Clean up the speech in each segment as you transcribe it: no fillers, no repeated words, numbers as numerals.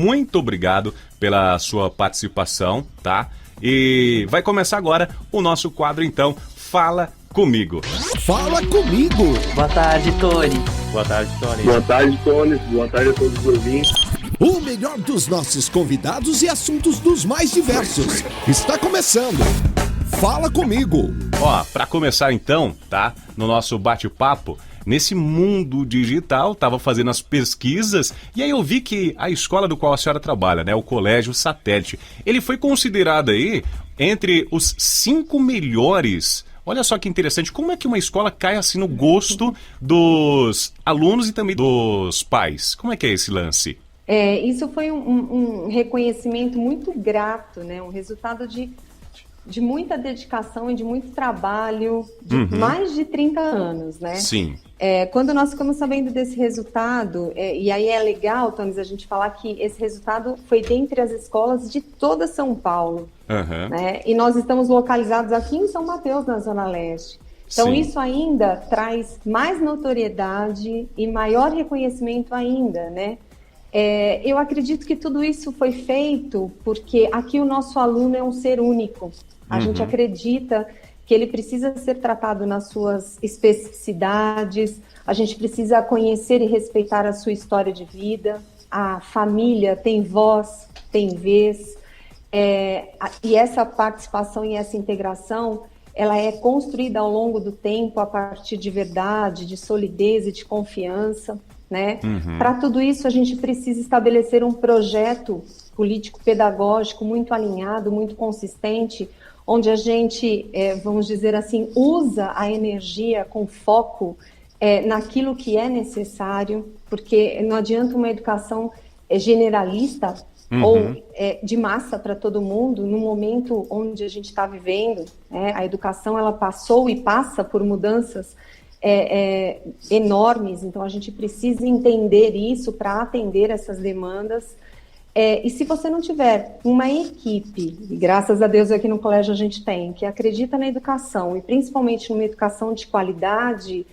muito obrigado pela sua participação, tá? E vai começar agora o nosso quadro, então, Fala Comigo. Fala Comigo. Boa tarde, Tony. Boa tarde, Tony. Boa tarde, Tony. Boa tarde a todos os ouvintes. O melhor dos nossos convidados e assuntos dos mais diversos. Está começando. Fala Comigo. Ó, pra começar então, tá? No nosso bate-papo, nesse mundo digital, tava fazendo as pesquisas e aí eu vi que a escola do qual a senhora trabalha, né, o Colégio Satélite, ele foi considerado aí entre os 5 melhores. Olha só que interessante, como é que uma escola cai assim no gosto dos alunos e também dos pais? Como é que é esse lance? Isso foi um reconhecimento muito grato, né? Um resultado de muita dedicação e de muito trabalho, de mais de 30 anos, né? Sim. Quando nós ficamos sabendo desse resultado, e aí é legal, Tony, a gente falar que esse resultado foi dentre as escolas de toda São Paulo, né? E nós estamos localizados aqui em São Mateus, na Zona Leste. Então, Sim. Isso ainda traz mais notoriedade e maior reconhecimento ainda, né? Eu acredito que tudo isso foi feito porque aqui o nosso aluno é um ser único. A gente acredita que ele precisa ser tratado nas suas especificidades, a gente precisa conhecer e respeitar a sua história de vida, a família tem voz, tem vez, e essa participação e essa integração, ela é construída ao longo do tempo a partir de verdade, de solidez e de confiança, né? Para tudo isso, a gente precisa estabelecer um projeto político-pedagógico muito alinhado, muito consistente, onde a gente, vamos dizer assim, usa a energia com foco naquilo que é necessário, porque não adianta uma educação generalista ou de massa para todo mundo, no momento onde a gente está vivendo, a educação ela passou e passa por mudanças enormes, então a gente precisa entender isso para atender essas demandas. E se você não tiver uma equipe, e graças a Deus aqui no colégio a gente tem, que acredita na educação, e principalmente numa educação de qualidade,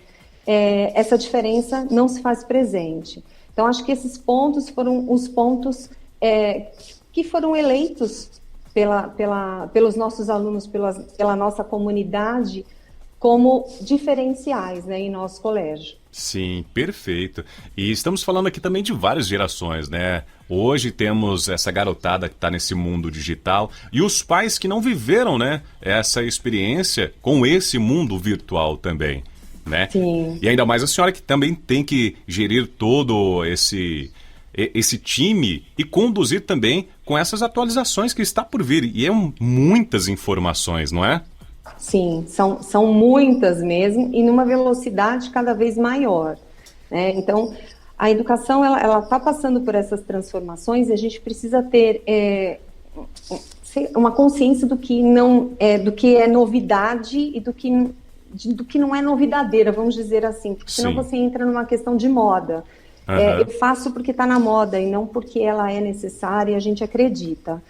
essa diferença não se faz presente. Então acho que esses pontos foram os pontos que foram eleitos pelos nossos alunos, pela nossa comunidade, como diferenciais, né, em nosso colégio. Sim, perfeito. E estamos falando aqui também de várias gerações, né? Hoje temos essa garotada que está nesse mundo digital e os pais que não viveram, né, essa experiência com esse mundo virtual também, né? Sim. E ainda mais a senhora que também tem que gerir todo esse time e conduzir também com essas atualizações que está por vir. E muitas informações, não é? Sim, são muitas mesmo e numa velocidade cada vez maior, né? Então, a educação ela está passando por essas transformações e a gente precisa ter uma consciência do que do que é novidade e do que não é novidadeira, vamos dizer assim, porque senão você entra numa questão de moda. Eu faço porque está na moda e não porque ela é necessária e a gente acredita.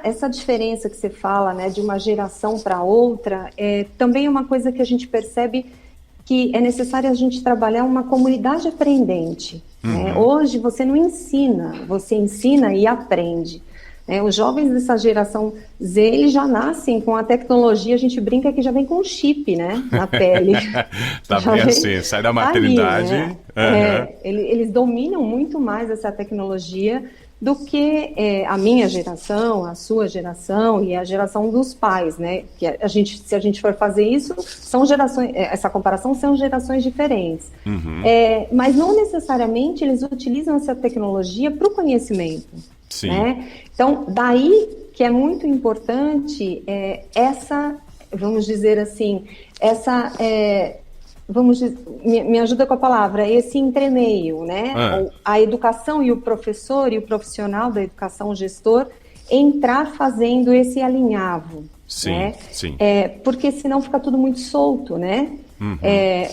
Essa diferença que você fala, né, de uma geração para outra, também é uma coisa que a gente percebe que é necessário a gente trabalhar uma comunidade aprendente. Né? Hoje você não ensina, você ensina e aprende. Né? Os jovens dessa geração Z, eles já nascem com a tecnologia, a gente brinca que já vem com um chip, né, na pele. Tá bem assim, sai da maternidade. Aí, né? Eles dominam muito mais essa tecnologia do que a minha geração, a sua geração e a geração dos pais, né? Que se a gente for fazer isso, são gerações, essa comparação são gerações diferentes. Mas não necessariamente eles utilizam essa tecnologia para o conhecimento. Sim. Né? Então, daí que é muito importante vamos dizer assim, me ajuda com a palavra, esse entremeio, né? A educação e o professor e o profissional da educação, o gestor, entrar fazendo esse alinhavo. Sim, né? sim. Porque senão fica tudo muito solto, né?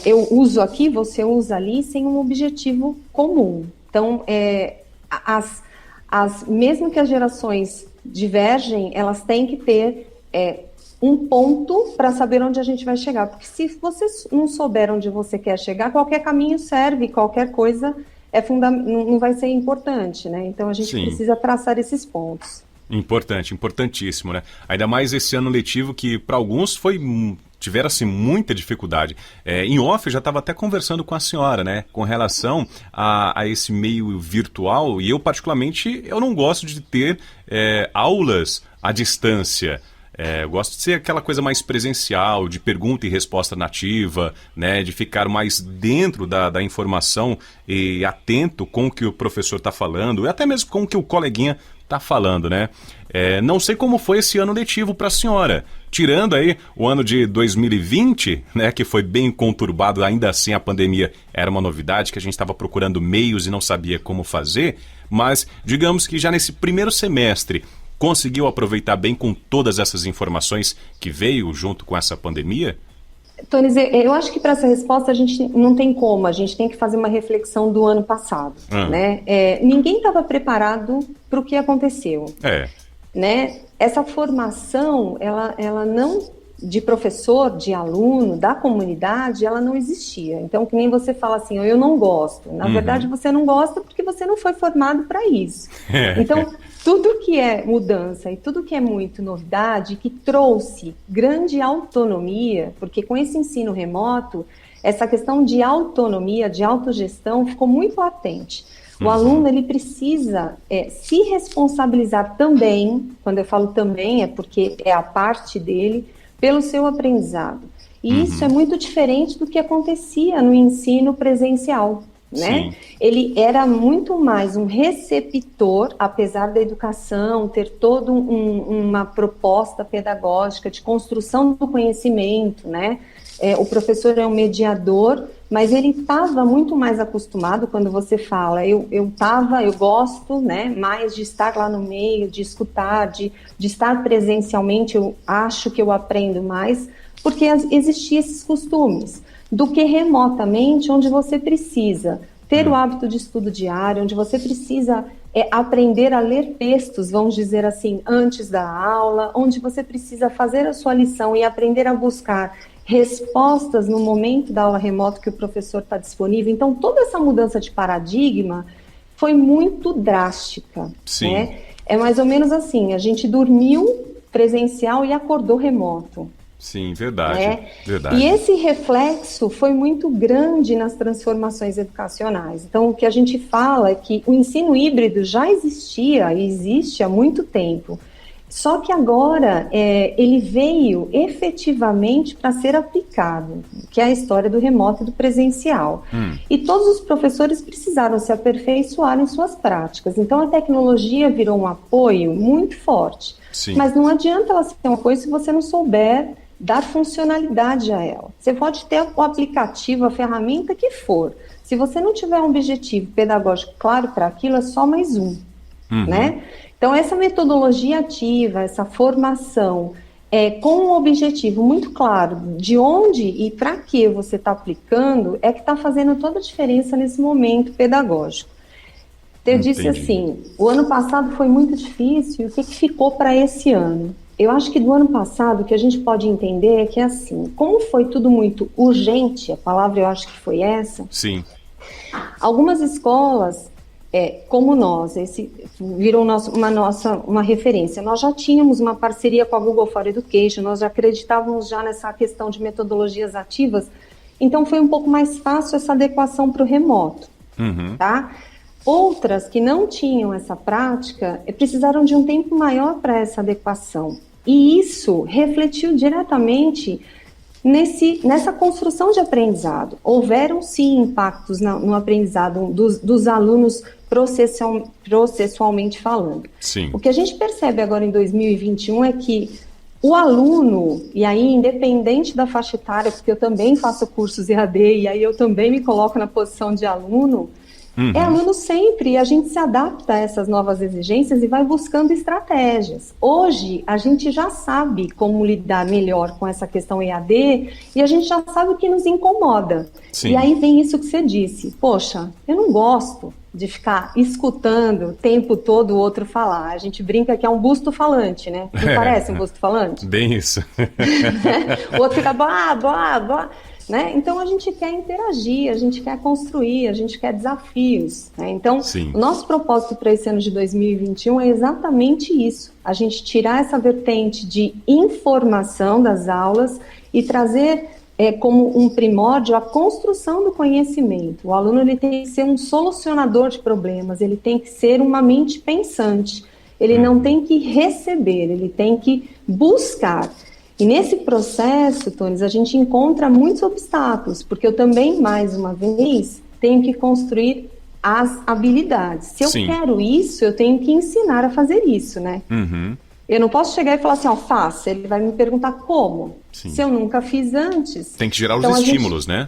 Eu uso aqui, você usa ali, sem um objetivo comum. Então, mesmo que as gerações divergem, elas têm que ter um ponto para saber onde a gente vai chegar, porque se você não souber onde você quer chegar, qualquer caminho serve, qualquer coisa não vai ser importante, né? Então a gente precisa traçar esses pontos. Importante, importantíssimo, né? Ainda mais esse ano letivo que para alguns tiveram assim, muita dificuldade. Em off, eu já estava até conversando com a senhora, né? Com relação a esse meio virtual. E eu, particularmente, eu não gosto de ter aulas à distância. Eu gosto de ser aquela coisa mais presencial, de pergunta e resposta nativa, né? De ficar mais dentro da informação e atento com o que o professor está falando, e até mesmo com o que o coleguinha está falando, né? Não sei como foi esse ano letivo para a senhora. Tirando aí o ano de 2020, né, que foi bem conturbado, ainda assim a pandemia era uma novidade, que a gente estava procurando meios e não sabia como fazer, mas digamos que já nesse primeiro semestre, conseguiu aproveitar bem com todas essas informações que veio junto com essa pandemia? Tonis, eu acho que para essa resposta a gente não tem como, a gente tem que fazer uma reflexão do ano passado, né? Ninguém estava preparado para o que aconteceu, né? Essa formação, ela não, de professor, de aluno, da comunidade, ela não existia. Então, que nem você fala assim, eu não gosto. Na verdade, você não gosta porque você não foi formado para isso. Então, tudo que é mudança e tudo que é muito novidade, que trouxe grande autonomia, porque com esse ensino remoto, essa questão de autonomia, de autogestão, ficou muito latente. O aluno, ele precisa se responsabilizar também, quando eu falo também, é porque é a parte dele, pelo seu aprendizado. E isso é muito diferente do que acontecia no ensino presencial, né? Ele era muito mais um receptor, apesar da educação ter toda uma proposta pedagógica de construção do conhecimento, né? O professor é um mediador, mas ele estava muito mais acostumado, quando você fala, eu gosto, né, mais de estar lá no meio, de escutar, de estar presencialmente, eu acho que eu aprendo mais, porque existiam esses costumes, do que remotamente, onde você precisa ter o hábito de estudo diário, onde você precisa aprender a ler textos, vamos dizer assim, antes da aula, onde você precisa fazer a sua lição e aprender a buscar respostas no momento da aula remota que o professor está disponível. Então, toda essa mudança de paradigma foi muito drástica. Sim. Né? É mais ou menos assim, a gente dormiu presencial e acordou remoto. Sim, verdade, verdade. E esse reflexo foi muito grande nas transformações educacionais. Então, o que a gente fala é que o ensino híbrido já existia e existe há muito tempo. Só que agora ele veio efetivamente para ser aplicado, que é a história do remoto e do presencial. E todos os professores precisaram se aperfeiçoar em suas práticas. Então a tecnologia virou um apoio muito forte. Sim. Mas não adianta ela ser um apoio se você não souber dar funcionalidade a ela. Você pode ter o aplicativo, a ferramenta que for. Se você não tiver um objetivo pedagógico claro para aquilo, é só mais um, né? Então, essa metodologia ativa, essa formação, com um objetivo muito claro de onde e para que você está aplicando, é que está fazendo toda a diferença nesse momento pedagógico. Eu disse assim, o ano passado foi muito difícil, o que ficou para esse ano? Eu acho que do ano passado, o que a gente pode entender é que, assim, como foi tudo muito urgente, a palavra eu acho que foi essa, Sim. Algumas escolas... como nós, virou uma referência. Nós já tínhamos uma parceria com a Google for Education, nós já acreditávamos já nessa questão de metodologias ativas, então foi um pouco mais fácil essa adequação para o remoto, tá? Outras que não tinham essa prática, precisaram de um tempo maior para essa adequação, e isso refletiu diretamente nessa construção de aprendizado. Houveram sim impactos no aprendizado dos alunos processualmente falando. Sim. O que a gente percebe agora em 2021 é que o aluno, e aí independente da faixa etária, porque eu também faço cursos EAD e aí eu também me coloco na posição de aluno, é aluno sempre, e a gente se adapta a essas novas exigências e vai buscando estratégias. Hoje, a gente já sabe como lidar melhor com essa questão EAD e a gente já sabe o que nos incomoda. Sim. E aí vem isso que você disse. Poxa, eu não gosto de ficar escutando o tempo todo o outro falar. A gente brinca que é um busto falante, né? Não parece um busto falante? Bem isso. O outro fica blá, blá, blá. né? Então a gente quer interagir, a gente quer construir, a gente quer desafios, né? Então, Sim. o nosso propósito para esse ano de 2021 é exatamente isso, a gente tirar essa vertente de informação das aulas e trazer como um primórdio a construção do conhecimento. O aluno ele tem que ser um solucionador de problemas, ele tem que ser uma mente pensante, ele não tem que receber, ele tem que buscar. E nesse processo, Tones, a gente encontra muitos obstáculos, porque eu também, mais uma vez, tenho que construir as habilidades. Se eu Sim. quero isso, eu tenho que ensinar a fazer isso, né? Uhum. Eu não posso chegar e falar assim, ó, faça. Ele vai me perguntar como. Sim. Se eu nunca fiz antes. Tem que gerar Então, os a gente- estímulos, né?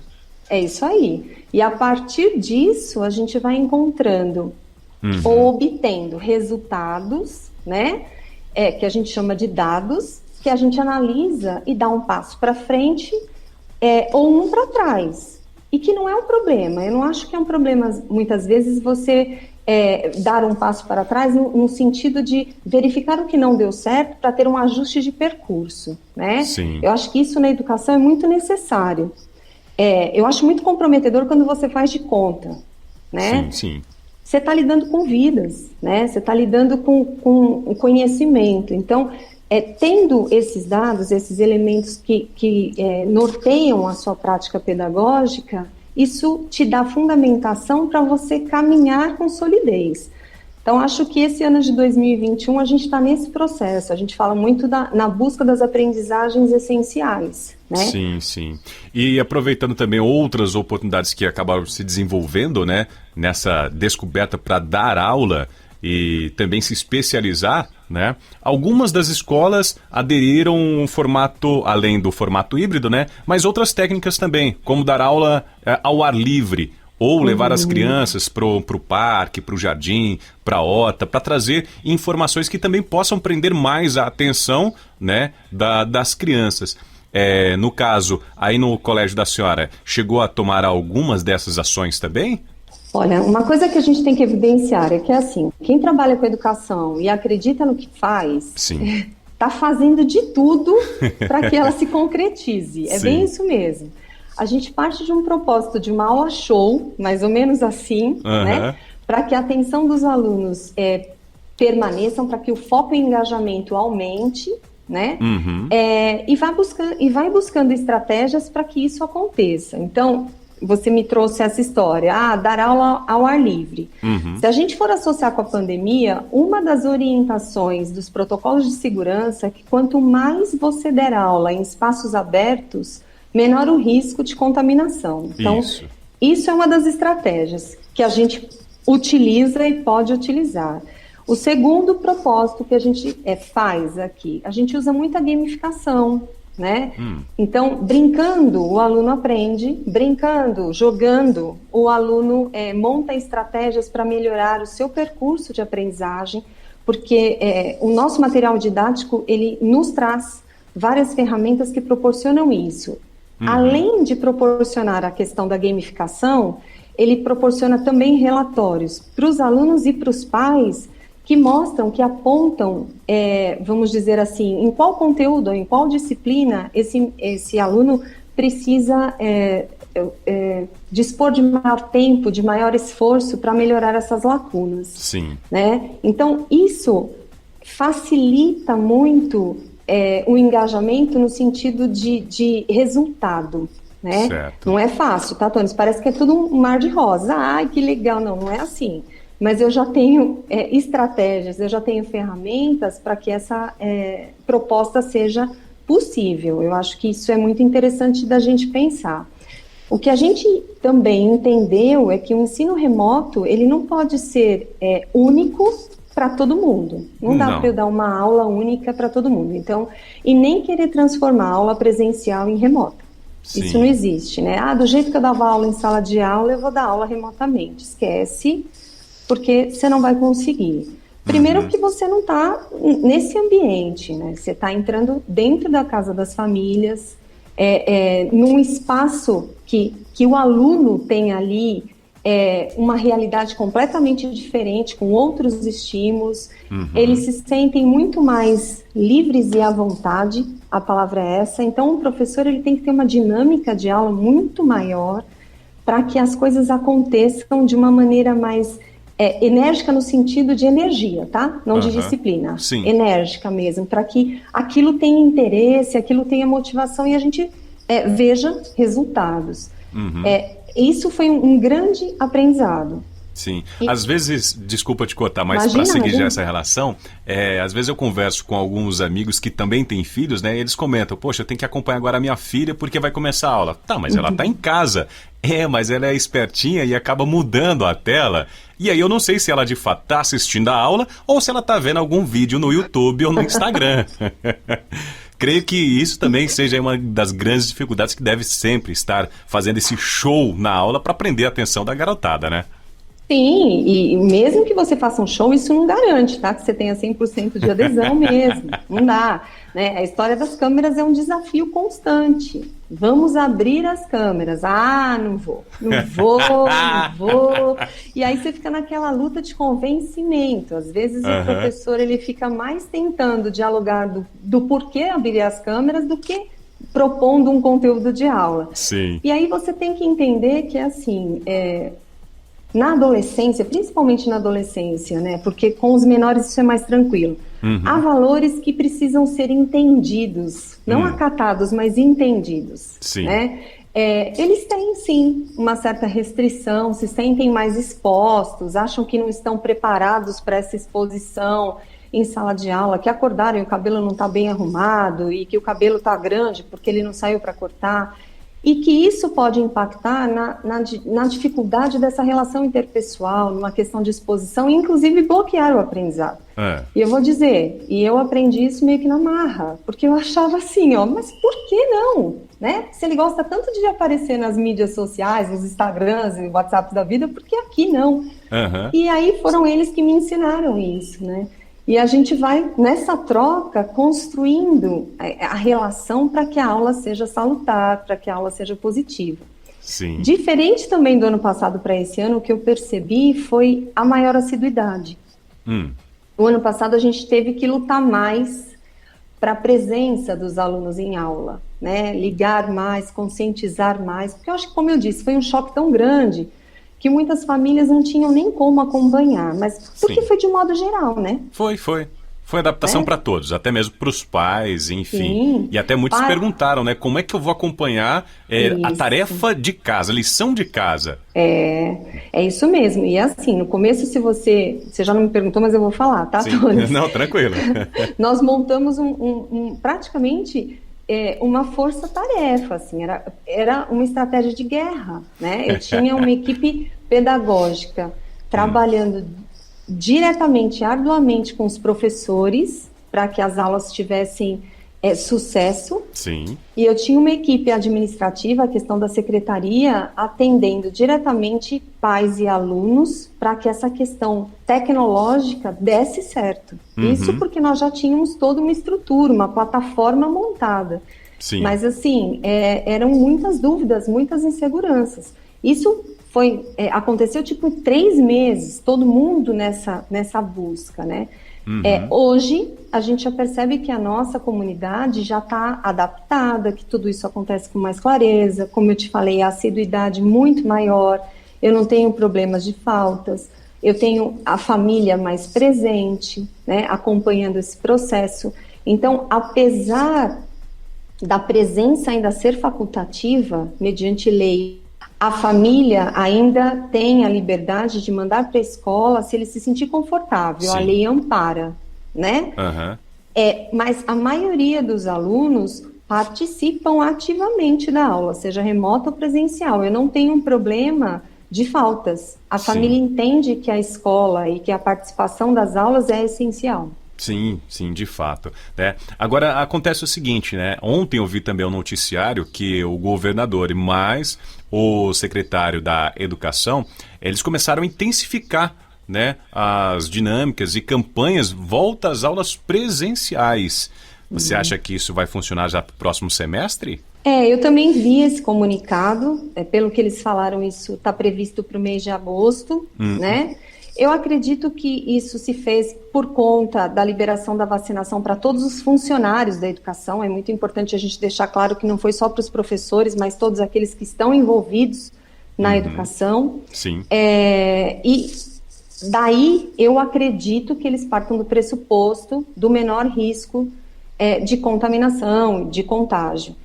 É isso aí. E a partir disso, a gente vai encontrando ou obtendo resultados, né? Que a gente chama de dados, que a gente analisa e dá um passo para frente ou um para trás. E que não é um problema. Eu não acho que é um problema, muitas vezes, você dar um passo para trás no sentido de verificar o que não deu certo para ter um ajuste de percurso, né? Sim. Eu acho que isso na educação é muito necessário. Eu acho muito comprometedor quando você faz de conta, né? Sim, sim. Você está lidando com vidas, né? Você está lidando com conhecimento. Então, tendo esses dados, esses elementos que norteiam a sua prática pedagógica, isso te dá fundamentação para você caminhar com solidez. Então, acho que esse ano de 2021 a gente está nesse processo. A gente fala muito na busca das aprendizagens essenciais, né? Sim, sim. E aproveitando também outras oportunidades que acabaram se desenvolvendo, né, nessa descoberta para dar aula e também se especializar, né? Algumas das escolas aderiram um formato, além do formato híbrido, né? Mas outras técnicas também, como dar aula ao ar livre, ou levar as crianças pro parque, pro jardim, pra horta, para trazer informações que também possam prender mais a atenção, né, das crianças. No caso, aí no colégio da senhora, chegou a tomar algumas dessas ações também? Olha, uma coisa que a gente tem que evidenciar é que, assim, quem trabalha com educação e acredita no que faz, Sim. está fazendo de tudo para que ela se concretize. É Sim. bem isso mesmo. A gente parte de um propósito de uma aula show, mais ou menos assim, né? Para que a atenção dos alunos permaneçam, para que o foco e engajamento aumente, né? E vai buscando estratégias para que isso aconteça. Então, você me trouxe essa história, dar aula ao ar livre. Se a gente for associar com a pandemia, uma das orientações dos protocolos de segurança é que quanto mais você der aula em espaços abertos, menor o risco de contaminação. Então, isso é uma das estratégias que a gente utiliza e pode utilizar. O segundo propósito que a gente faz aqui, a gente usa muita gamificação, né? Então, brincando, o aluno aprende, brincando, jogando, o aluno monta estratégias para melhorar o seu percurso de aprendizagem, porque o nosso material didático, ele nos traz várias ferramentas que proporcionam isso. Além de proporcionar a questão da gamificação, ele proporciona também relatórios para os alunos e para os pais que mostram, que apontam, vamos dizer assim, em qual conteúdo, em qual disciplina esse aluno precisa dispor de maior tempo, de maior esforço para melhorar essas lacunas. Sim. Né? Então, isso facilita muito o engajamento no sentido de resultado. Né? Certo. Não é fácil, tá, Tônis? Parece que é tudo um mar de rosa. Ai, que legal. Não é assim. Mas eu já tenho estratégias, eu já tenho ferramentas para que essa proposta seja possível. Eu acho que isso é muito interessante da gente pensar. O que a gente também entendeu é que o ensino remoto, ele não pode ser único para todo mundo. Não dá para eu dar uma aula única para todo mundo. Então, e nem querer transformar a aula presencial em remota. Sim. Isso não existe, né? Do jeito que eu dava aula em sala de aula, eu vou dar aula remotamente. Esquece, porque você não vai conseguir. Primeiro que você não está nesse ambiente, né? Você está entrando dentro da casa das famílias, num espaço que o aluno tem ali uma realidade completamente diferente, com outros estímulos. Eles se sentem muito mais livres e à vontade, a palavra é essa. Então, o professor ele tem que ter uma dinâmica de aula muito maior para que as coisas aconteçam de uma maneira mais enérgica no sentido de energia, tá? Não de disciplina. Sim. Enérgica mesmo, para que aquilo tenha interesse, aquilo tenha motivação e a gente veja resultados. Isso foi um grande aprendizado. Sim. Às vezes, desculpa te cortar, mas para seguir essa relação, às vezes eu converso com alguns amigos que também têm filhos, né? E eles comentam, poxa, eu tenho que acompanhar agora a minha filha porque vai começar a aula. Tá, mas ela tá em casa. Mas ela é espertinha e acaba mudando a tela. E aí eu não sei se ela de fato tá assistindo a aula ou se ela tá vendo algum vídeo no YouTube ou no Instagram. Creio que isso também seja uma das grandes dificuldades que deve sempre estar fazendo esse show na aula para prender a atenção da garotada, né? Sim, e mesmo que você faça um show, isso não garante, tá? Que você tenha 100% de adesão mesmo, não dá. Né? A história das câmeras é um desafio constante. Vamos abrir as câmeras. Não vou. E aí você fica naquela luta de convencimento. Às vezes o professor ele fica mais tentando dialogar do porquê abrir as câmeras do que propondo um conteúdo de aula. Sim. E aí você tem que entender que, assim, na adolescência, principalmente na adolescência, né? Porque com os menores isso é mais tranquilo. Há valores que precisam ser entendidos, não acatados, mas entendidos. Sim. Né? Eles têm, sim, uma certa restrição, se sentem mais expostos, acham que não estão preparados para essa exposição em sala de aula, que acordaram e o cabelo não está bem arrumado e que o cabelo está grande porque ele não saiu para cortar. E que isso pode impactar na dificuldade dessa relação interpessoal, numa questão de exposição, e inclusive bloquear o aprendizado. E eu vou dizer, e eu aprendi isso meio que na marra, porque eu achava assim, mas por que não? Né? Se ele gosta tanto de aparecer nas mídias sociais, nos Instagrams e WhatsApps da vida, por que aqui não? E aí foram eles que me ensinaram isso, né? E a gente vai, nessa troca, construindo a relação para que a aula seja salutar, para que a aula seja positiva. Sim. Diferente também do ano passado para esse ano, o que eu percebi foi a maior assiduidade. O ano passado a gente teve que lutar mais para a presença dos alunos em aula, né? Ligar mais, conscientizar mais, porque eu acho que, como eu disse, foi um choque tão grande que muitas famílias não tinham nem como acompanhar, mas porque foi de modo geral, né? Foi adaptação para todos, até mesmo para os pais, enfim. Sim. E até muitos perguntaram, né? Como é que eu vou acompanhar a tarefa de casa, a lição de casa? É isso mesmo. E assim, no começo, se você já não me perguntou, mas eu vou falar, tá, Tony? Não, tranquilo. Nós montamos praticamente uma força-tarefa, assim, era uma estratégia de guerra, né? Eu tinha uma equipe pedagógica trabalhando diretamente, arduamente com os professores para que as aulas tivessem sucesso. Sim. E eu tinha uma equipe administrativa, a questão da secretaria, atendendo diretamente pais e alunos para que essa questão tecnológica desse certo. Isso porque nós já tínhamos toda uma estrutura, uma plataforma montada. Sim. Mas assim, eram muitas dúvidas, muitas inseguranças. Isso aconteceu tipo em 3 meses, todo mundo nessa busca, né? Hoje, a gente já percebe que a nossa comunidade já está adaptada, que tudo isso acontece com mais clareza, como eu te falei, a assiduidade muito maior, eu não tenho problemas de faltas, eu tenho a família mais presente, né, acompanhando esse processo. Então, apesar da presença ainda ser facultativa, mediante lei, a família ainda tem a liberdade de mandar para a escola se ele se sentir confortável. Sim. A lei ampara, né? Mas a maioria dos alunos participam ativamente da aula, seja remota ou presencial. Eu não tenho um problema de faltas. A família entende que a escola e que a participação das aulas é essencial. Sim, de fato. Né? Agora, acontece o seguinte, né? Ontem eu vi também um noticiário que o governador e mais o secretário da Educação, eles começaram a intensificar, né, as dinâmicas e campanhas volta às aulas presenciais. Você acha que isso vai funcionar já para o próximo semestre? Eu também vi esse comunicado, pelo que eles falaram, isso está previsto para o mês de agosto, né? Eu acredito que isso se fez por conta da liberação da vacinação para todos os funcionários da educação. É muito importante a gente deixar claro que não foi só para os professores, mas todos aqueles que estão envolvidos na educação. Sim. E daí eu acredito que eles partam do pressuposto do menor risco de contaminação, de contágio.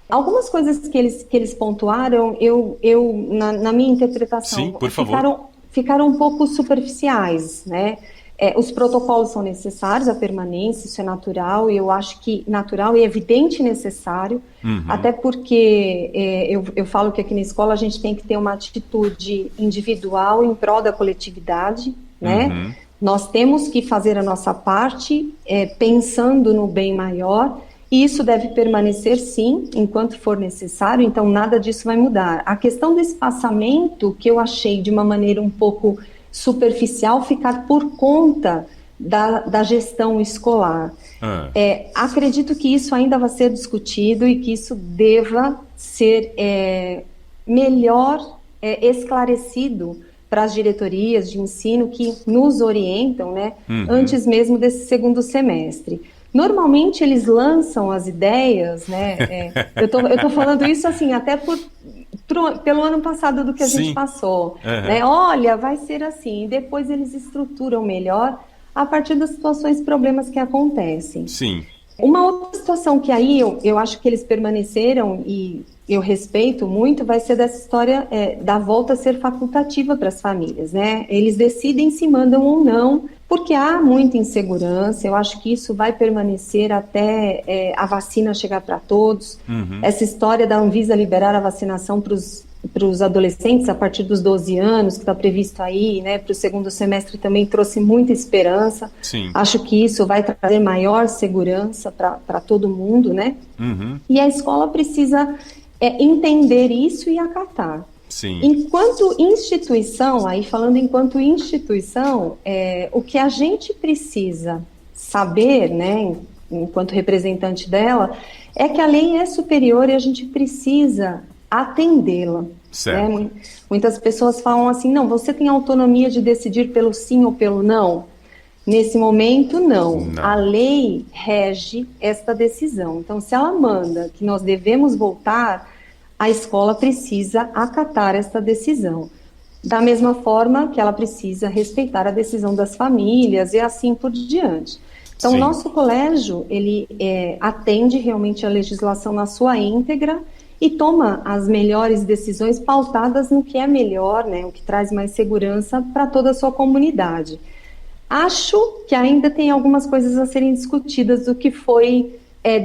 Algumas coisas que eles pontuaram, na minha interpretação, sim, por favor, ficaram um pouco superficiais, né? Os protocolos são necessários, a permanência, isso é natural, e eu acho que natural e evidente necessário, até porque eu falo que aqui na escola a gente tem que ter uma atitude individual em prol da coletividade, né? Nós temos que fazer a nossa parte pensando no bem maior, e isso deve permanecer, sim, enquanto for necessário, então nada disso vai mudar. A questão do espaçamento, que eu achei de uma maneira um pouco superficial, ficar por conta da gestão escolar. Acredito que isso ainda vai ser discutido e que isso deva ser melhor esclarecido para as diretorias de ensino que nos orientam, né, antes mesmo desse segundo semestre. Normalmente eles lançam as ideias, né? Eu tô falando isso assim, até pelo ano passado do que a gente passou. Né? Olha, vai ser assim. E depois eles estruturam melhor a partir das situações, problemas que acontecem. Sim. Uma outra situação que aí eu acho que eles permaneceram e eu respeito muito, vai ser dessa história da volta ser facultativa para as famílias, né? Eles decidem se mandam ou não, porque há muita insegurança. Eu acho que isso vai permanecer até a vacina chegar para todos. Essa história da Anvisa liberar a vacinação para os adolescentes a partir dos 12 anos, que está previsto aí, né, para o segundo semestre, também trouxe muita esperança. Sim. Acho que isso vai trazer maior segurança para todo mundo, né? E a escola precisa entender isso e acatar. Sim. Enquanto instituição, aí falando enquanto instituição, o que a gente precisa saber, né, enquanto representante dela, é que a lei é superior e a gente precisa atendê-la. Certo. Né? Muitas pessoas falam assim, não, você tem autonomia de decidir pelo sim ou pelo não? Nesse momento, não. A lei rege esta decisão. Então, se ela manda que nós devemos voltar, a escola precisa acatar esta decisão. Da mesma forma que ela precisa respeitar a decisão das famílias e assim por diante. Então, o nosso colégio, ele atende realmente a legislação na sua íntegra e toma as melhores decisões pautadas no que é melhor, né, o que traz mais segurança para toda a sua comunidade. Acho que ainda tem algumas coisas a serem discutidas do que foi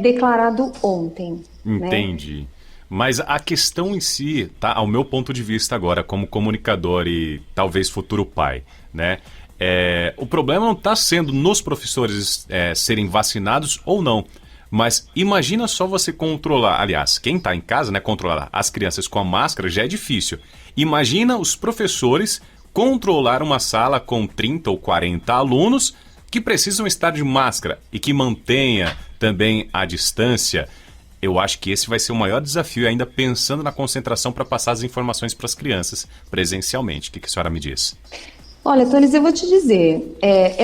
declarado ontem. Entendi. Né? Mas a questão em si, tá, ao meu ponto de vista agora, como comunicador e talvez futuro pai, né? O problema não está sendo nos professores serem vacinados ou não. Mas imagina só você controlar, aliás, quem está em casa, né, controlar as crianças com a máscara já é difícil. Imagina os professores controlar uma sala com 30 ou 40 alunos que precisam estar de máscara e que mantenha também a distância. Eu acho que esse vai ser o maior desafio, ainda pensando na concentração para passar as informações para as crianças presencialmente. O que a senhora me diz? Olha, Tones, eu vou te dizer,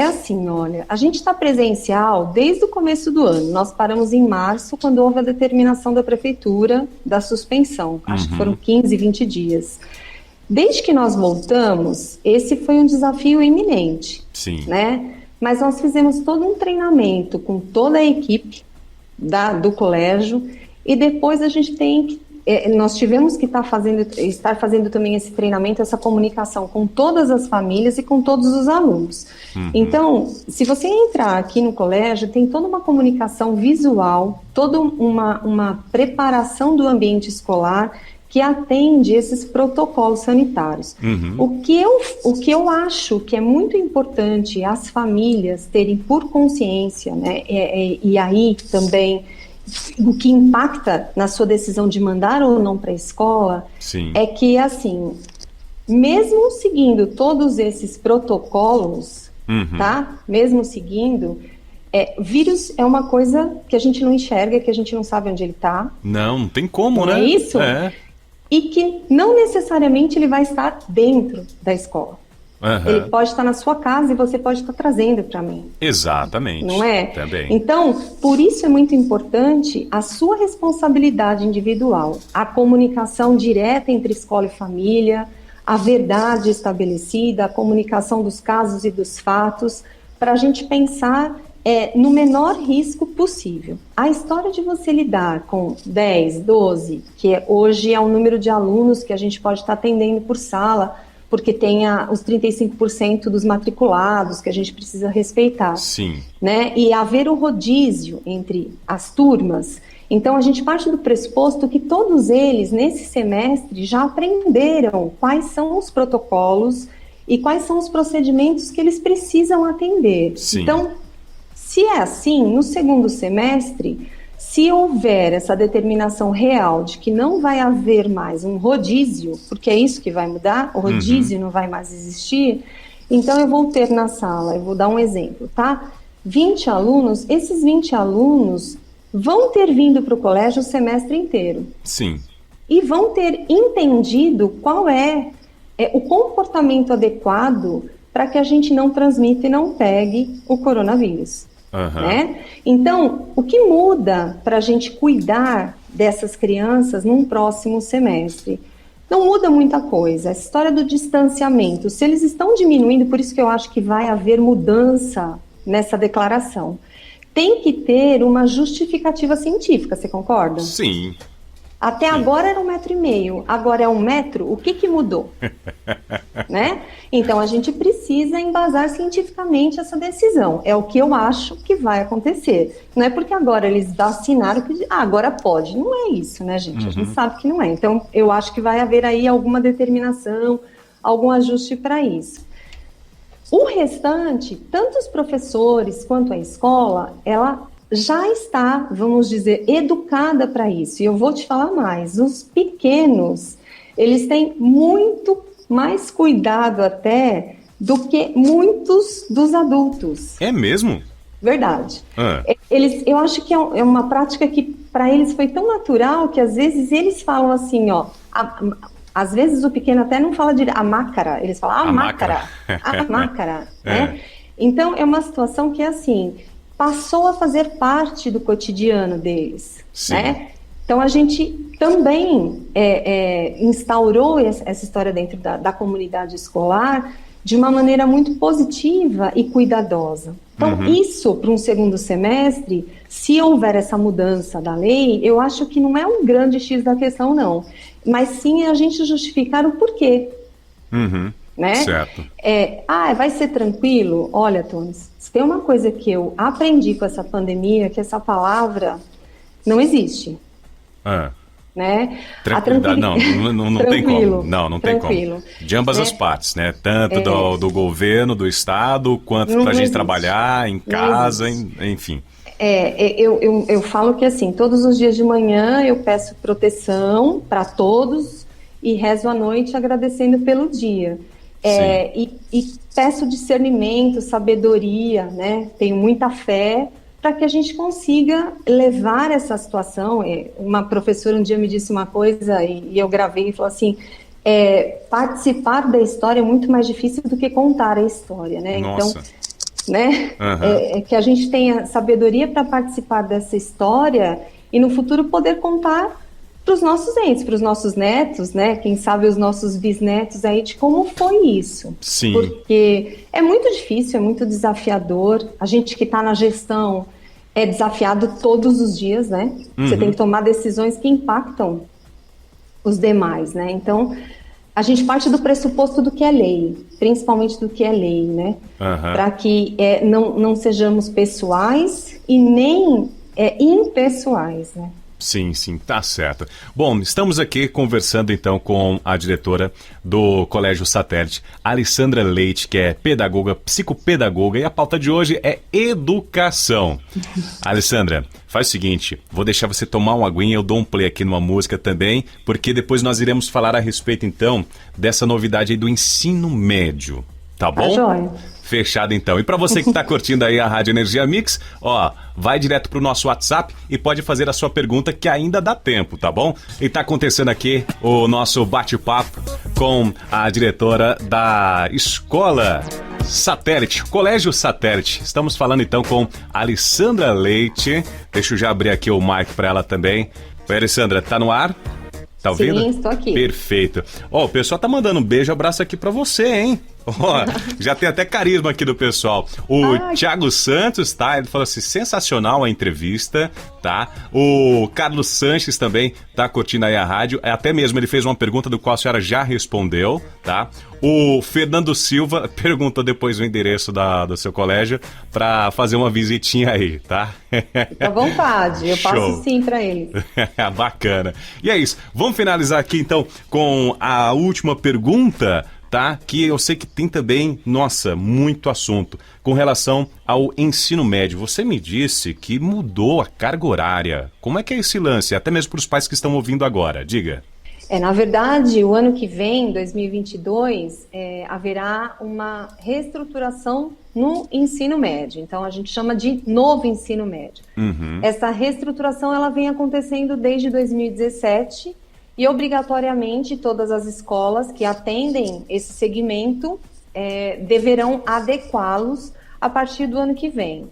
assim, olha, a gente está presencial desde o começo do ano. Nós paramos em março, quando houve a determinação da prefeitura da suspensão. Acho que foram 15, 20 dias. Desde que nós voltamos, esse foi um desafio iminente. Sim. Né? Mas nós fizemos todo um treinamento com toda a equipe do colégio e depois a gente nós tivemos que estar fazendo também esse treinamento, essa comunicação com todas as famílias e com todos os alunos. Então, se você entrar aqui no colégio, tem toda uma comunicação visual, toda uma preparação do ambiente escolar que atende esses protocolos sanitários. O que eu acho que é muito importante as famílias terem por consciência, né, e aí também o que impacta na sua decisão de mandar ou não para a escola, Sim. é que, assim, mesmo seguindo todos esses protocolos, tá? Mesmo seguindo, Vírus é uma coisa que a gente não enxerga, que a gente não sabe onde ele está. Não tem como, né? É isso? É. E que não necessariamente ele vai estar dentro da escola. Ele pode estar na sua casa e você pode estar trazendo para mim. Exatamente. Não é? Também. Então, por isso é muito importante a sua responsabilidade individual, a comunicação direta entre escola e família, a verdade estabelecida, a comunicação dos casos e dos fatos, para a gente pensar no menor risco possível. A história de você lidar com 10, 12, que hoje é o número de alunos que a gente pode estar atendendo por sala, porque tem os 35% dos matriculados que a gente precisa respeitar. Sim. Né? E haver o rodízio entre as turmas. Então, a gente parte do pressuposto que todos eles, nesse semestre, já aprenderam quais são os protocolos e quais são os procedimentos que eles precisam atender. Sim. Então, se é assim, no segundo semestre, se houver essa determinação real de que não vai haver mais um rodízio, porque é isso que vai mudar, o rodízio não vai mais existir, então eu vou ter na sala, eu vou dar um exemplo, tá? 20 alunos, esses 20 alunos vão ter vindo para o colégio o semestre inteiro. Sim. E vão ter entendido qual é o comportamento adequado para que a gente não transmita e não pegue o coronavírus. Né? Então, o que muda para a gente cuidar dessas crianças num próximo semestre? Não muda muita coisa. Essa história do distanciamento, se eles estão diminuindo, por isso que eu acho que vai haver mudança nessa declaração. Tem que ter uma justificativa científica, você concorda? Sim. Até agora era 1,5 metro, agora é 1 metro, o que mudou? Né? Então a gente precisa embasar cientificamente essa decisão, é o que eu acho que vai acontecer. Não é porque agora eles vacinaram que agora pode, não é isso, né, gente? A gente sabe que não é. Então eu acho que vai haver aí alguma determinação, algum ajuste para isso. O restante, tanto os professores quanto a escola, ela já está, vamos dizer, educada para isso. E eu vou te falar mais, os pequenos, eles têm muito mais cuidado até do que muitos dos adultos. É mesmo? Verdade. Eu acho que é uma prática que para eles foi tão natural que às vezes eles falam assim, ó, às vezes o pequeno até não fala a mácara, eles falam a mácara, né? Então é uma situação que é assim, passou a fazer parte do cotidiano deles, né? Então a gente também instaurou essa história dentro da comunidade escolar de uma maneira muito positiva e cuidadosa. Então isso para um segundo semestre, se houver essa mudança da lei, eu acho que não é um grande X da questão não, mas sim a gente justificar o porquê. Né? Certo. Vai ser tranquilo? Olha, Tones, se tem uma coisa que eu aprendi com essa pandemia, que essa palavra não existe. Né? Tranquilidade, não tem como. Não tem como. De ambas as partes, né? Tanto do governo, do Estado, quanto para a gente trabalhar em casa, enfim. Eu falo que assim, todos os dias de manhã eu peço proteção para todos e rezo à noite agradecendo pelo dia. E peço discernimento, sabedoria, né? Tenho muita fé para que a gente consiga levar essa situação. Uma professora um dia me disse uma coisa e eu gravei e falou assim, participar da história é muito mais difícil do que contar a história, né? Nossa. Então, né? Que a gente tenha sabedoria para participar dessa história e no futuro poder contar para os nossos entes, para os nossos netos, né? Quem sabe os nossos bisnetos aí de como foi isso. Sim. Porque é muito difícil, é muito desafiador. A gente que está na gestão é desafiado todos os dias, né? Você tem que tomar decisões que impactam os demais, né? Então, a gente parte do pressuposto do que é lei, principalmente do que é lei, né? Para que não sejamos pessoais e nem impessoais, né? Sim, tá certo. Bom, estamos aqui conversando então com a diretora do Colégio Satélite, Alessandra Leite, que é pedagoga, psicopedagoga, e a pauta de hoje é educação. Alessandra, faz o seguinte, vou deixar você tomar uma aguinha, eu dou um play aqui numa música também, porque depois nós iremos falar a respeito então dessa novidade aí do ensino médio, tá bom? Tá joia. Fechado então. E para você que está curtindo aí a Rádio Energia Mix, ó, vai direto pro nosso WhatsApp e pode fazer a sua pergunta que ainda dá tempo, tá bom? E tá acontecendo aqui o nosso bate-papo com a diretora da Escola Satélite, Colégio Satélite. Estamos falando então com a Alessandra Leite. Deixa eu já abrir aqui o mic para ela também. Oi, Alessandra, tá no ar? Tá ouvindo? Sim, estou aqui. Perfeito. Ó, o pessoal tá mandando um beijo, abraço aqui pra você, hein? Ó, já tem até carisma aqui do pessoal. O Thiago Santos, tá? Ele falou assim, sensacional a entrevista, tá? O Carlos Sanches também tá curtindo aí a rádio. Até mesmo ele fez uma pergunta do qual a senhora já respondeu, tá? O Fernando Silva perguntou depois o endereço do seu colégio pra fazer uma visitinha aí, tá? Fica à vontade, eu passo Show. sim para ele. Bacana. E é isso. Vamos finalizar aqui então com a última pergunta, tá? Que eu sei que tem também, nossa, muito assunto com relação ao ensino médio. Você me disse que mudou a carga horária. Como é que é esse lance? Até mesmo para os pais que estão ouvindo agora. Diga. Na verdade, o ano que vem, 2022, haverá uma reestruturação no ensino médio. Então, a gente chama de novo ensino médio. Uhum. Essa reestruturação ela vem acontecendo desde 2017 e, obrigatoriamente, todas as escolas que atendem esse segmento deverão adequá-los a partir do ano que vem.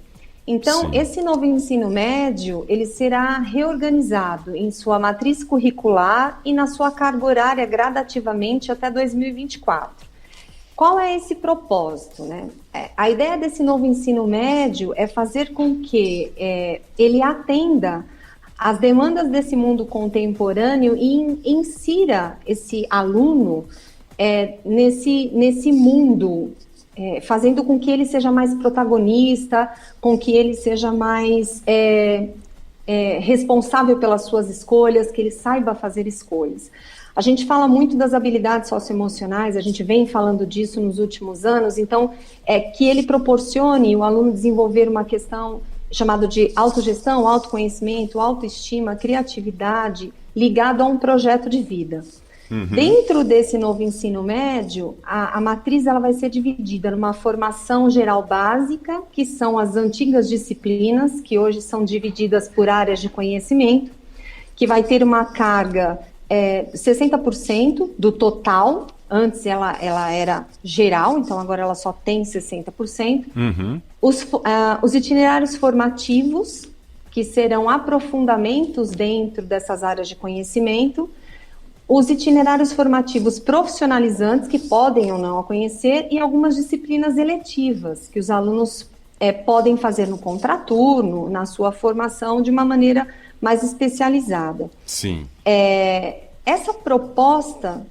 Então, Sim. Esse novo ensino médio, ele será reorganizado em sua matriz curricular e na sua carga horária gradativamente até 2024. Qual é esse propósito, né? A ideia desse novo ensino médio é fazer com que ele atenda às demandas desse mundo contemporâneo e insira esse aluno nesse mundo, fazendo com que ele seja mais protagonista, com que ele seja mais responsável pelas suas escolhas, que ele saiba fazer escolhas. A gente fala muito das habilidades socioemocionais, a gente vem falando disso nos últimos anos, então, que ele proporcione o aluno desenvolver uma questão chamada de autogestão, autoconhecimento, autoestima, criatividade, ligado a um projeto de vida. Uhum. Dentro desse novo ensino médio, a matriz ela vai ser dividida numa formação geral básica, que são as antigas disciplinas, que hoje são divididas por áreas de conhecimento, que vai ter uma carga 60% do total. Antes ela era geral, então agora ela só tem 60%. Uhum. Os itinerários formativos, que serão aprofundamentos dentro dessas áreas de conhecimento, os itinerários formativos profissionalizantes, que podem ou não conhecer, e algumas disciplinas eletivas, que os alunos podem fazer no contraturno, na sua formação, de uma maneira mais especializada. Sim. Essa proposta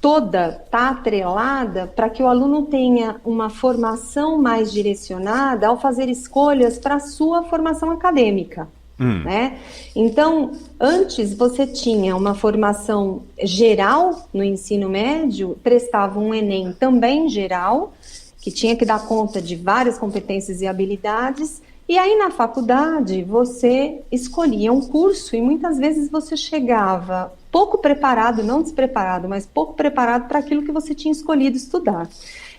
toda está atrelada para que o aluno tenha uma formação mais direcionada ao fazer escolhas para a sua formação acadêmica. Né? Então, antes você tinha uma formação geral no ensino médio, prestava um Enem também geral, que tinha que dar conta de várias competências e habilidades, e aí na faculdade você escolhia um curso e muitas vezes você chegava pouco preparado, não despreparado, mas pouco preparado para aquilo que você tinha escolhido estudar.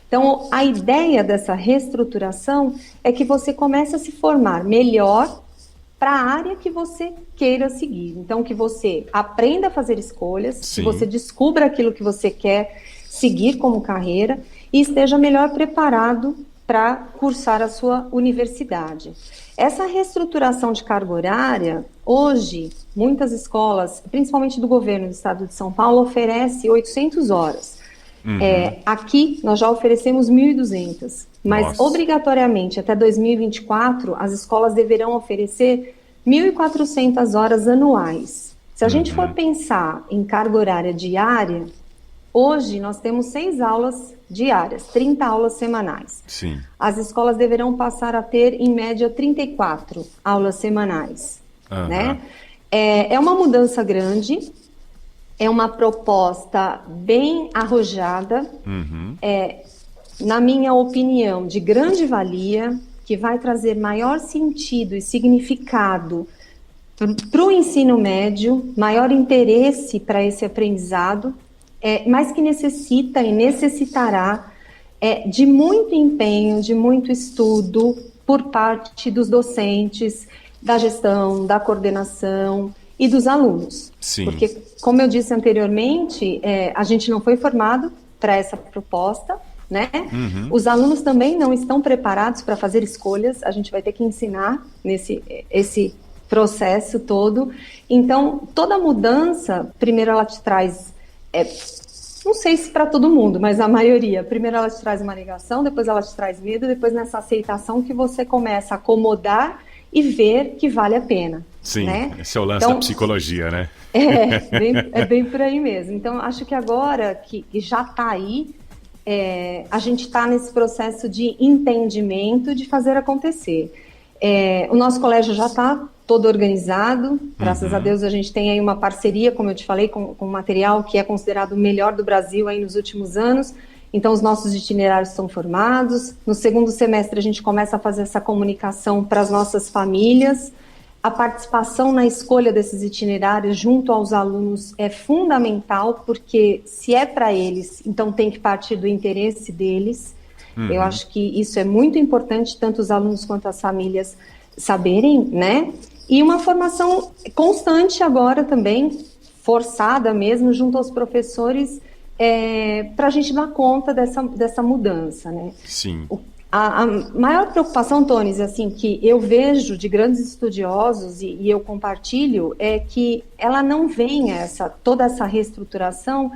Então, a ideia dessa reestruturação é que você comece a se formar melhor para a área que você queira seguir. Então, que você aprenda a fazer escolhas, Sim. que você descubra aquilo que você quer seguir como carreira e esteja melhor preparado para cursar a sua universidade. Essa reestruturação de carga horária, hoje, muitas escolas, principalmente do governo do estado de São Paulo, oferece 800 horas. Uhum. Aqui, nós já oferecemos 1.200. Mas, Nossa. Obrigatoriamente, até 2024, as escolas deverão oferecer 1.400 horas anuais. Se a gente for pensar em carga horária diária, hoje nós temos 6 aulas diárias, 30 aulas semanais. Sim. As escolas deverão passar a ter, em média, 34 aulas semanais. Uhum. Né? É uma mudança grande, é uma proposta bem arrojada, na minha opinião, de grande valia, que vai trazer maior sentido e significado para o ensino médio, maior interesse para esse aprendizado, mas que necessita e necessitará de muito empenho, de muito estudo por parte dos docentes, da gestão, da coordenação e dos alunos. Sim. Porque, como eu disse anteriormente, a gente não foi formado para essa proposta, né? Os alunos também não estão preparados para fazer escolhas, a gente vai ter que ensinar esse processo todo. Então, toda mudança, primeiro ela te traz, não sei se para todo mundo, mas a maioria, primeiro ela te traz uma negação, depois ela te traz medo, depois nessa aceitação que você começa a acomodar e ver que vale a pena. Sim, né? Esse é o lance da psicologia, né? É bem por aí mesmo. Então, acho que agora que já está aí, a gente está nesse processo de entendimento, de fazer acontecer. O nosso colégio já está todo organizado, graças a Deus a gente tem aí uma parceria, como eu te falei, com um material que é considerado o melhor do Brasil aí nos últimos anos. Então, os nossos itinerários estão formados. No segundo semestre, a gente começa a fazer essa comunicação para as nossas famílias. A participação na escolha desses itinerários junto aos alunos é fundamental, porque se é para eles, então tem que partir do interesse deles. Eu acho que isso é muito importante, tanto os alunos quanto as famílias saberem, né? E uma formação constante agora também, forçada mesmo, junto aos professores, para a gente dar conta dessa mudança, né? Sim. A maior preocupação, Tonis, assim, que eu vejo de grandes estudiosos e eu compartilho, é que ela não venha, toda essa reestruturação,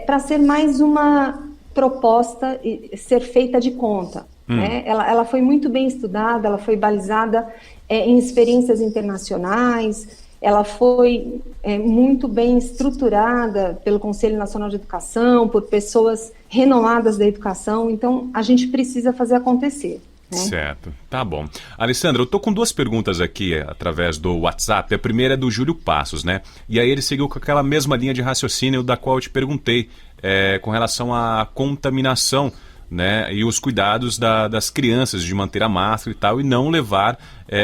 para ser mais uma proposta e ser feita de conta. Né? Ela foi muito bem estudada, ela foi balizada em experiências internacionais, ela foi muito bem estruturada pelo Conselho Nacional de Educação, por pessoas renomadas da educação, então a gente precisa fazer acontecer. Né? Certo, tá bom. Alessandra, eu tô com 2 perguntas aqui através do WhatsApp. A primeira é do Júlio Passos, né? E aí ele seguiu com aquela mesma linha de raciocínio da qual eu te perguntei, com relação à contaminação, né, e os cuidados das crianças de manter a máscara e tal, e não levar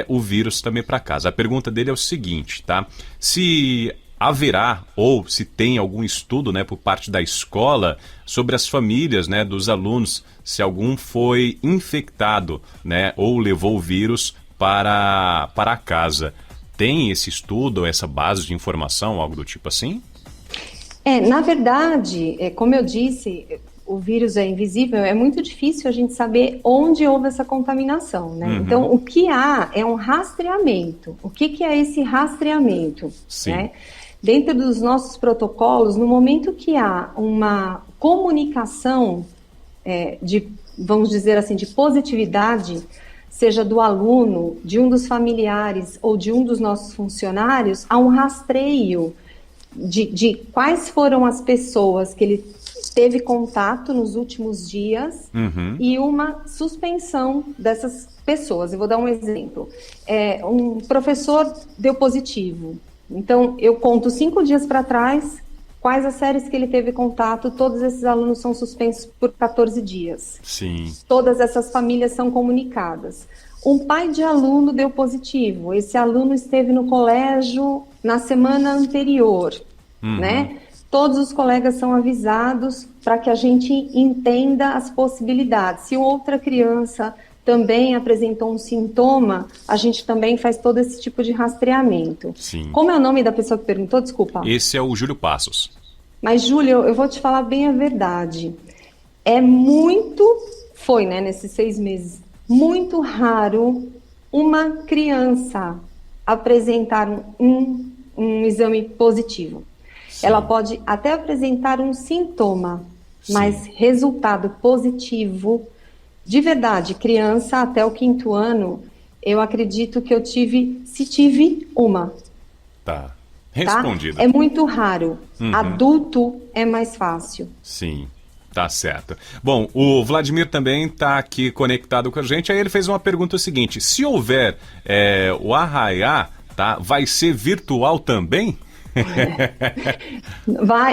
o vírus também para casa. A pergunta dele é o seguinte, tá? Se haverá ou se tem algum estudo, né, por parte da escola sobre as famílias, né, dos alunos, se algum foi infectado, né, ou levou o vírus para casa. Tem esse estudo, essa base de informação, algo do tipo assim? Na verdade, como eu disse, o vírus é invisível, é muito difícil a gente saber onde houve essa contaminação, né? Então, o que há é um rastreamento. O que é esse rastreamento? Sim. Né? Dentro dos nossos protocolos, no momento que há uma comunicação vamos dizer assim, de positividade, seja do aluno, de um dos familiares ou de um dos nossos funcionários, há um rastreio de quais foram as pessoas que ele teve contato nos últimos dias e uma suspensão dessas pessoas. Eu vou dar um exemplo. Um professor deu positivo. Então, eu conto 5 dias para trás, quais as séries que ele teve contato, todos esses alunos são suspensos por 14 dias. Sim. Todas essas famílias são comunicadas. Um pai de aluno deu positivo. Esse aluno esteve no colégio na semana anterior, né? Todos os colegas são avisados para que a gente entenda as possibilidades. Se outra criança também apresentou um sintoma, a gente também faz todo esse tipo de rastreamento. Sim. Como é o nome da pessoa que perguntou? Desculpa. Esse é o Júlio Passos. Mas, Júlio, eu vou te falar bem a verdade. Foi, né, nesses 6 meses, muito raro uma criança apresentar um exame positivo. Sim. Ela pode até apresentar um sintoma, mas resultado positivo, de verdade, criança até o 5º ano, eu acredito que se tive uma. Tá, respondido. Tá? É muito raro. Adulto é mais fácil. Sim, tá certo. Bom, o Vladimir também tá aqui conectado com a gente, aí ele fez uma pergunta seguinte, se houver o Arraiá, tá, vai ser virtual também?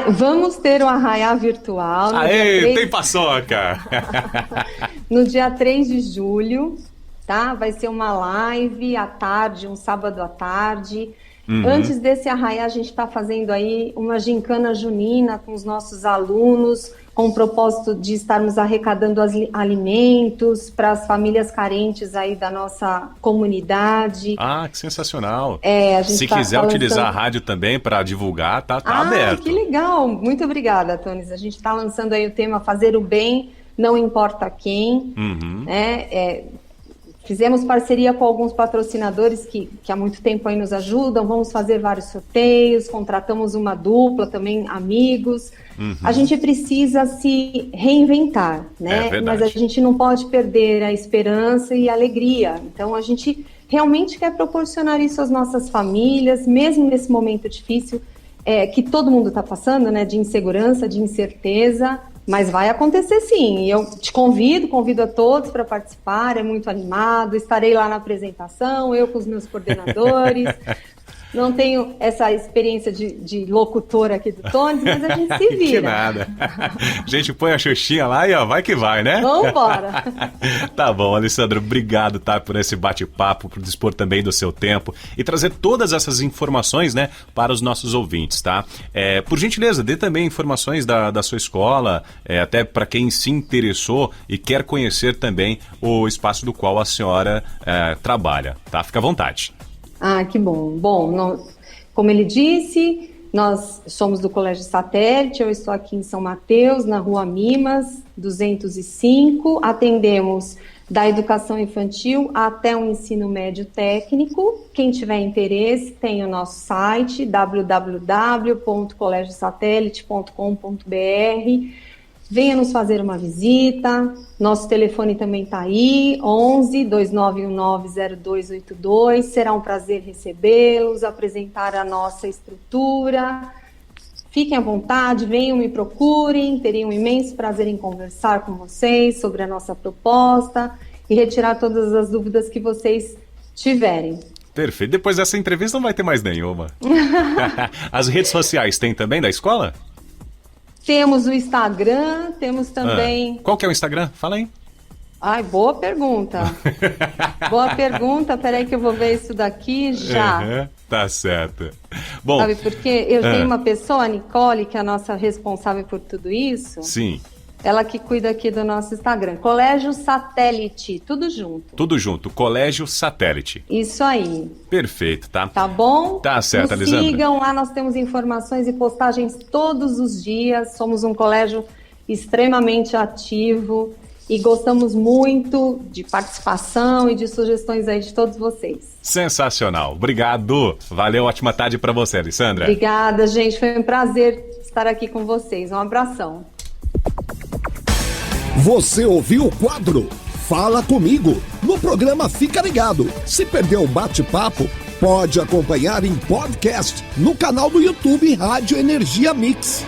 Vamos ter o Arraiá virtual. Aê, tem paçoca! No dia 3 de julho, tá? Vai ser uma live à tarde, um sábado à tarde. Antes desse Arraiá, a gente está fazendo aí uma gincana junina com os nossos alunos, com o propósito de estarmos arrecadando alimentos para as famílias carentes aí da nossa comunidade. Ah, que sensacional. A gente Se quiser utilizar a rádio também para divulgar, tá aberto. Que legal. Muito obrigada, Tones. A gente está lançando aí o tema Fazer o Bem, não importa quem. Fizemos parceria com alguns patrocinadores que há muito tempo aí nos ajudam, vamos fazer vários sorteios, contratamos uma dupla também, amigos. A gente precisa se reinventar, né? Mas a gente não pode perder a esperança e a alegria. Então, a gente realmente quer proporcionar isso às nossas famílias, mesmo nesse momento difícil que todo mundo está passando, né? De insegurança, de incerteza. Mas vai acontecer sim, eu te convido a todos para participar, é muito animado, estarei lá na apresentação, eu com os meus coordenadores. Não tenho essa experiência de locutor aqui do Tones, mas a gente se vira. Que nada. A gente põe a Xuxinha lá e ó, vai que vai, né? Vamos embora. Tá bom, Alessandra, obrigado, tá, por esse bate-papo, por dispor também do seu tempo e trazer todas essas informações, né, para os nossos ouvintes, tá? Por gentileza, dê também informações da sua escola, até para quem se interessou e quer conhecer também o espaço do qual a senhora trabalha, tá? Fica à vontade. Ah, que bom. Bom, como ele disse, nós somos do Colégio Satélite, eu estou aqui em São Mateus, na Rua Mimas, 205, atendemos da educação infantil até o ensino médio técnico. Quem tiver interesse, tem o nosso site, www.collegiosatellite.com.br. Venha nos fazer uma visita, nosso telefone também está aí, 11-2919-0282, será um prazer recebê-los, apresentar a nossa estrutura. Fiquem à vontade, venham, me procurem, teria um imenso prazer em conversar com vocês sobre a nossa proposta e retirar todas as dúvidas que vocês tiverem. Perfeito, depois dessa entrevista não vai ter mais nenhuma. As redes sociais tem também da escola? Temos o Instagram, temos também... Qual que é o Instagram? Fala aí. Ai, boa pergunta. Boa pergunta, peraí que eu vou ver isso daqui já. Tá certo. Bom, sabe por quê? Eu tenho uma pessoa, a Nicole, que é a nossa responsável por tudo isso. Sim. Ela que cuida aqui do nosso Instagram. Colégio Satélite, tudo junto. Tudo junto, Colégio Satélite. Isso aí. Perfeito, tá? Tá bom? Tá certo, nos Alessandra. Sigam lá, nós temos informações e postagens todos os dias. Somos um colégio extremamente ativo e gostamos muito de participação e de sugestões aí de todos vocês. Sensacional. Obrigado. Valeu, ótima tarde para você, Alessandra. Obrigada, gente. Foi um prazer estar aqui com vocês. Um abração. Você ouviu o quadro Fala Comigo no programa Fica Ligado. Se perdeu o bate-papo, pode acompanhar em podcast no canal do YouTube Rádio Energia Mix.